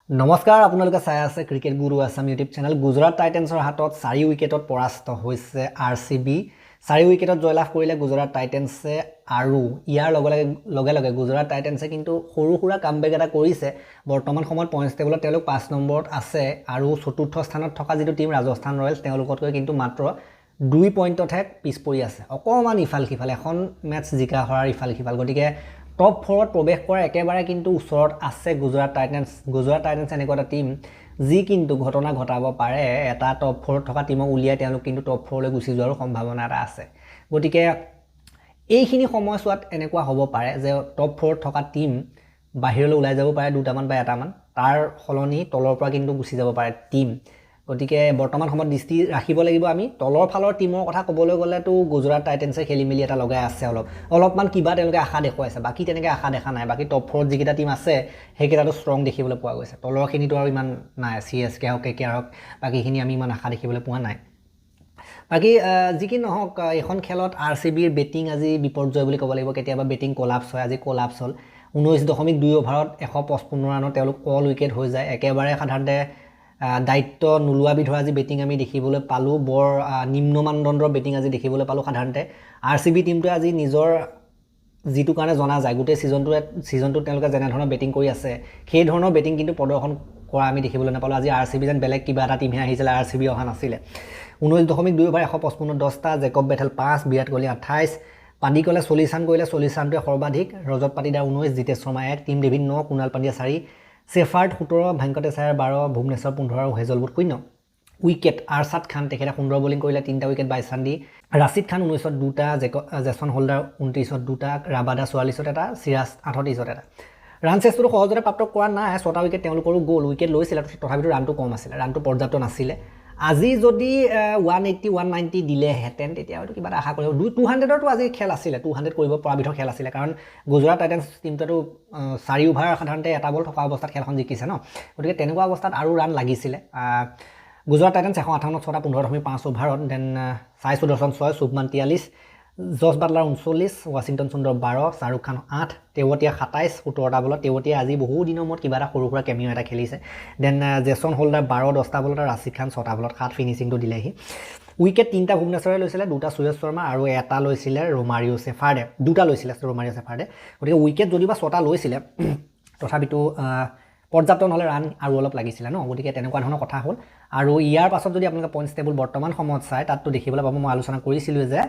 নমস্কাৰ আপোনালোকে চাই আছে ক্ৰিকেট গুৰু আছাম ইউটিউব চেনেল। গুজৰাট টাইটেন্সৰ হাতত 4 উইকেটত পৰাস্ত হৈছে RCB। 4 উইকেটত জয়লাভ কৰিলে গুজৰাট টাইটেন্সে আৰু ইয়াৰ লগে লগে গুজৰাট টাইটেন্সে কিন্তু সৰু সুৰা কামবেক এটা কৰিছে। বৰ্তমান সময়ত পইণ্টছ টেবুলত তেওঁলোক 5 নম্বৰত আছে আৰু চতুৰ্থ স্থানত থকা যিটো টিম ৰাজস্থান ৰয়েলছ তেওঁলোকতকৈ কিন্তু মাত্ৰ 2 পইণ্টতহে পিছ পৰি আছে। অকণমান ইফাল সিফাল এখন মেটচ জিকা হৰাৰ ইফাল সিফাল, গতিকে টপ 4ত প্ৰৱেশ কৰা একেবাৰে কিন্তু ওচৰত আছে গুজৰাট টাইটেন্স। গুজৰাট টাইটেন্স এনেকুৱা এটা টিম যি কিন্তু ঘটনা ঘটাব পাৰে, এটা টপ 4ত থকা টিমক উলিয়াই তেওঁলোক কিন্তু টপ 4লৈ গুচি যোৱাৰো সম্ভাৱনা এটা আছে। গতিকে এইখিনি সময়ছোৱাত এনেকুৱা হ'ব পাৰে যে টপ 4ত থকা টিম বাহিৰলৈ ওলাই যাব পাৰে দুটামান বা এটামান, তাৰ সলনি তলৰ পৰা কিন্তু গুচি যাব পাৰে টিম। গতিকে বৰ্তমান সময়ত দৃষ্টি ৰাখিব লাগিব আমি। তলৰ ফালৰ টিমৰ কথা ক'বলৈ গ'লেতো গুজৰাট টাইটেন্সে খেলি মেলি এটা লগাই আছে, অলপমান কিবা তেওঁলোকে আশা দেখুৱাইছে। বাকী তেনেকৈ আশা দেখা নাই। বাকী টপ 4ত যিকেইটা টিম আছে সেইকেইটাতো ষ্ট্ৰং দেখিবলৈ পোৱা গৈছে। তলৰখিনিতো আৰু ইমান নাই, CSK হওক KKR হওক, বাকীখিনি আমি ইমান আশা দেখিবলৈ পোৱা নাই। বাকী যি কি নহওক, এখন খেলত RCBৰ বেটিং আজি বিপৰ্যয় বুলি ক'ব লাগিব। কেতিয়াবা বেটিং কলাপছ হয়, আজি কলাপছ হ'ল। 19.2 অভাৰত 155 ৰানত তেওঁলোক অল উইকেট হৈ যায়। একেবাৰে সাধাৰণতে দায়িত্ব নোলোৱা বিধৰ আজি বেটিং আমি দেখিবলৈ পালোঁ। বৰ নিম্ন মানদণ্ডৰ বেটিং আজি দেখিবলৈ পালোঁ। সাধাৰণতে RCB টিমটোৱে আজি নিজৰ যিটো কাৰণে জনা যায়, গোটেই ছিজনটোত তেওঁলোকে যেনেধৰণৰ বেটিং কৰি আছে সেই ধৰণৰ বেটিং কিন্তু প্ৰদৰ্শন কৰা আমি দেখিবলৈ নাপালোঁ। আজি RCB যেন বেলেগ কিবা এটা টিমহে আহিছিলে, RCB অহা নাছিলে। 19.2 অভাৰ 155 10টা, Jacob Bethell 5, Virat Kohli 28, পাণ্ডিকলে 40 run কৰিলে। 40 ৰানটোৱে সৰ্বাধিক। ৰজত পাটিদাৰ 19, জিতেশ শৰ্মা 1, টিম ডেভিড 9, কুণাল পাণ্ডিয়া 4, শেফাৰ্ড 17, ভেংকটেশ আয়াৰ 12, ভুৱনেশ্বৰ 15 আৰু হেজলউড 0। উইকেট আৰছাদ খান, তেখেতে সুন্দৰ বলিং কৰিলে, 3টা উইকেট 22 ৰান দি। ৰাছিদ খান 19ত 2টা, জেছন হোল্ডাৰ 29ত 2টা, ৰাবাদা 44ত এটা, চিৰাজ 38ত এটা। ৰান চেষ্টাটো সহজতে প্ৰাপ্ত কৰা নাই। 6টা উইকেট তেওঁলোকৰো গ'ল। উইকেট লৈছিলে, তথাপিতো ৰানটো কম আছিলে, ৰানটো পৰ্যাপ্ত নাছিলে। আজি যদি 180 190 দিলেহেঁতেন তেতিয়া হয়তো কিবা এটা আশা কৰিব। 200টো আজি খেল আছিলে, 200 কৰিব পৰা বিধৰ খেল আছিলে, কাৰণ গুজৰাট টাইটেন্স টিমটোতো 4 অভাৰ সাধাৰণতে এটা বল থকা অৱস্থাত খেলখন জিকিছে ন। গতিকে তেনেকুৱা অৱস্থাত আৰু ৰান লাগিছিলে। গুজৰাট টাইটেন্স 158 6টা 15.5 অভাৰত, দেন সাই সুদৰ্শন 6, শুভমান 43, জছ বাটলাৰ 39, ৱাশ্বিংটন সুন্দৰ 12, শ্বাহৰুখ খান 8, তেৱতীয়া 27 17টা বলত। তেৱতীয়া আজি বহু দিনৰ মূৰত কিবা এটা সৰু সুৰা কেমিঅ' এটা খেলিছে। দেন জেছন হোল্ডাৰ 12 10টা বলত, আৰু ৰাছিদ খান 6টা বলত 7 ফিনিচিংটো দিলেহি। উইকেট 3টা ভুৱনেশ্বৰে লৈছিলে, 2টা সুৰেশ শৰ্মা আৰু এটা লৈছিলে ৰোমাৰিঅ শেফাৰ্ডে, 2টা লৈছিলে ৰোমাৰিঅ শেফাৰ্ডে। গতিকে উইকেট যদিও বা 6টা লৈছিলে, তথাপিতো পৰ্যাপ্ত নহ'লে ৰান আৰু অলপ লাগিছিলে ন। গতিকে তেনেকুৱা ধৰণৰ কথা হ'ল। আৰু ইয়াৰ পাছত যদি আপোনালোকে পইণ্টছ টেবুল বৰ্তমান সময়ত চাই, তাততো দেখিবলৈ পাব, মই আলোচনা কৰিছিলোঁ যে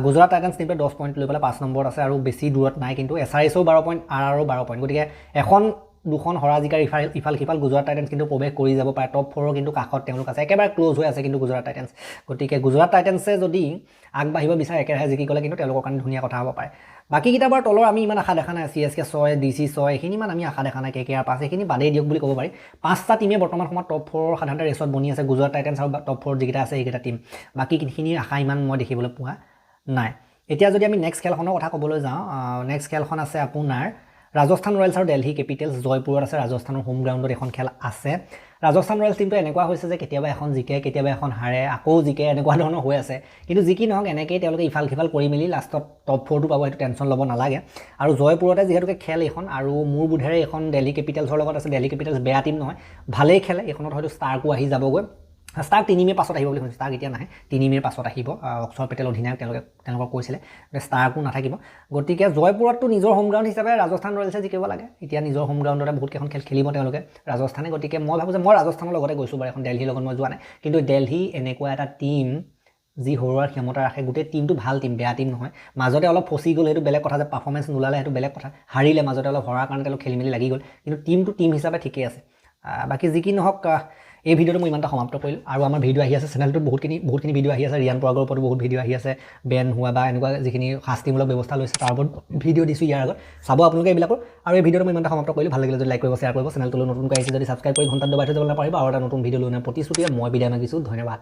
গুজৰাট টাইটেন্স টিমটোৱে 10 পইণ্ট লৈ পেলাই 5 নম্বৰত আছে আৰু বেছি দূৰত নাই। কিন্তু SRHও 12 পইণ্ট, RRও 12 পইণ্ট। গতিকে এখন দুখন হৰা জিকাৰ ইফাল সিফাল গুজৰাট টাইটেন্স কিন্তু প্ৰৱেশ কৰি যাব পাৰে। টপ 4ৰ কিন্তু কাষত তেওঁলোক আছে, একেবাৰে ক্ল'জ হৈ আছে কিন্তু গুজৰাট টাইটেন্স। গতিকে গুজৰাট টাইটেন্সে যদি আগবাঢ়িব বিচাৰে, একেৰাহে জিকি গ'লে কিন্তু তেওঁলোকৰ কাৰণে ধুনীয়া কথা হ'ব পাৰে। বাকীকেইটা বাৰু তলৰ আমি ইমান আশা দেখা নাই। CSK 6, DC 6, এইখিনি ইমান আমি আশা দেখা নাই। KKR 5, এইখিনি বাদেই দিয়ক বুলি ক'ব পাৰি। 5টা টিমে বৰ্তমান সময়ত টপ 4ৰ সাধাৰণতে ৰেচত বনি আছে। গুজৰাট টাইটেন্স আৰু টপ 4ত যিকেইটা আছে সেইকেইটা টিম, বাকীখিনিৰ আশা ইমান মই দেখিবলৈ পোৱা নাই। এতিয়া যদি আমি নেক্সট খেলখনৰ কথা ক'বলৈ যাওঁ, নেক্সট খেলখন আছে আপোনাৰ ৰাজস্থান ৰয়েলছ আৰু দিল্লী কেপিটেলছ। জয়পুৰত আছে, ৰাজস্থানৰ হোম গ্ৰাউণ্ডত এখন খেল আছে। ৰাজস্থান ৰয়েলছ টিমটো এনেকুৱা হৈছে যে কেতিয়াবা এখন জিকে, কেতিয়াবা এখন হাৰে, আকৌ জিকে, এনেকুৱা ধৰণৰ হৈ আছে। কিন্তু যি কি নহওক, এনেকৈয়ে তেওঁলোকে ইফাল সিফাল কৰি মেলি লাষ্টত টপ 4টো পাব, সেইটো টেনশ্যন ল'ব নালাগে। আৰু জয়পুৰতে যিহেতুকে খেল এইখন, আৰু মোৰ বোধেৰে এইখন দিল্লী কেপিটেলছৰ লগত আছে। দিল্লী কেপিটেলছ বেয়া টিম নহয়, ভালেই খেলে। এইখনত হয়তো ষ্টাৰ্কো আহি যাবগৈ। ষ্টাৰ্ক 3 মে'ৰ পাছত আহিব বুলি শুনিছোঁ। ষ্টাৰ্ক এতিয়া নাহে, 3 মে'ৰ পাছত আহিব। অক্ষৰ পেটেল অধিনায়ক তেওঁলোকক কৈছিলে, ষ্টাৰ্কো নাথাকিব। গতিকে জয়পুৰততো নিজৰ হোম গ্ৰাউণ্ড হিচাপে ৰাজস্থান ৰয়েলছে জিকিব লাগে। এতিয়া নিজৰ হোম গ্ৰাউণ্ডতে বহুতকেইখন খেল খেলিব তেওঁলোকে ৰাজস্থানে। গতিকে মই ভাবোঁ যে মই ৰাজস্থানৰ লগতে গৈছোঁ বাৰু, এখন দিল্লীৰ লগত মই যোৱা নাই। কিন্তু দিল্লী এনেকুৱা এটা টিম যি হৰুৱাৰ ক্ষমতা ৰাখে। গোটেই টিমটো ভাল টিম, বেয়া টিম নহয়। মাজতে অলপ ফচি গ'ল, সেইটো বেলেগ কথা। যে পাৰফৰ্মেঞ্চ নোলালে সেইটো বেলেগ কথা। হাৰিলে মাজতে অলপ, হৰাৰ কাৰণে তেওঁলোক খেলি মেলি লাগি গ'ল। কিন্তু টিমটো টিম হিচাপে ঠিকেই আছে। বাকী যি কি নহওক, এই ভিডিঅ'টো মই ইমানটা সমাপ্ত কৰিলোঁ। আৰু আমাৰ ভিডিঅ' আহি আছে চেনেলটোত, বহুতখিনি ভিডিঅ' আহি আছে। ৰিয়ান পৰাগৰ ওপৰতো বহুত ভিডিঅ' আহি আছে, বেন হোৱা বা এনেকুৱা যিখিনি শাস্তিমূলক ব্যৱস্থা লৈছে তাৰ ওপৰত ভিডিঅ' দিছোঁ ইয়াৰ আগত। চাব আপোনালোকে এইবিলাকৰ। আৰু এই ভিডিঅ'টো মই ইমানটা সমাপ্ত কৰিলোঁ। ভাল লাগিলে যদি লাইক কৰিব, শ্বেয়াৰ কৰিব, চেনেলটোলৈ নতুনকৈ আহিছে যদি ছাবস্ক্ৰাইব কৰি ঘণ্টাত দবাই থৈ যাবলৈ নাপাহৰিব। আৰু এটা নতুন ভিডিঅ' লৈ প্ৰতিশ্ৰুতিৰে মই বিদায় মাগিছোঁ। ধন্যবাদ।